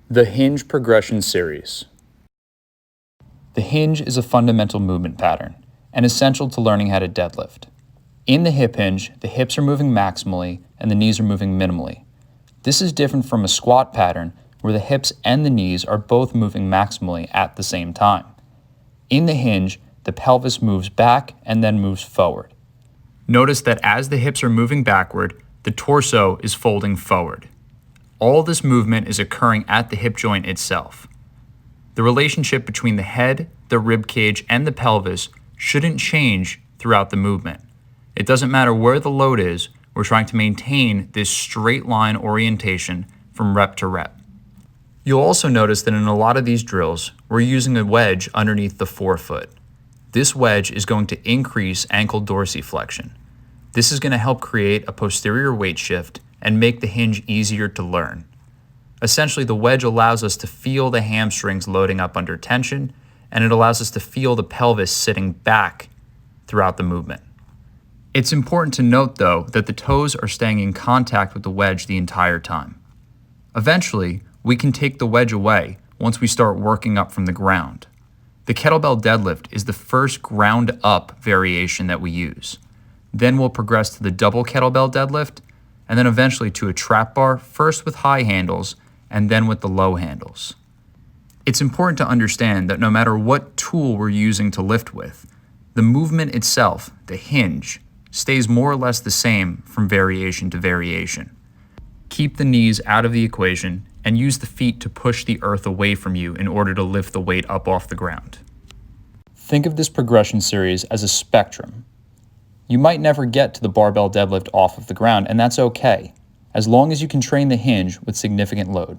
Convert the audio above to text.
The Hinge Progression Series. The hinge is a fundamental movement pattern and essential to learning how to deadlift. In the hip hinge, the hips are moving maximally and the knees are moving minimally. This is different from a squat pattern where the hips and the knees are both moving maximally at the same time. In the hinge, the pelvis moves back and then moves forward. Notice that as the hips are moving backward, the torso is folding forward. All this movement is occurring at the hip joint itself. The relationship between the head, the rib cage, and the pelvis shouldn't change throughout the movement. It doesn't matter where the load is, we're trying to maintain this straight line orientation from rep to rep. You'll also notice that in a lot of these drills, we're using a wedge underneath the forefoot. This wedge is going to increase ankle dorsiflexion. This is going to help create a posterior weight shift and make the hinge easier to learn. Essentially, the wedge allows us to feel the hamstrings loading up under tension, and it allows us to feel the pelvis sitting back throughout the movement. It's important to note, though, that the toes are staying in contact with the wedge the entire time. Eventually, we can take the wedge away once we start working up from the ground. The kettlebell deadlift is the first ground-up variation that we use. Then we'll progress to the double kettlebell deadlift, and then eventually to a trap bar, first with high handles and then with the low handles. It's important to understand that no matter what tool we're using to lift with, the movement itself, the hinge, stays more or less the same from variation to variation. Keep the knees out of the equation and use the feet to push the earth away from you in order to lift the weight up off the ground. Think of this progression series as a spectrum. You might never get to the barbell deadlift off of the ground, and that's okay, as long as you can train the hinge with significant load.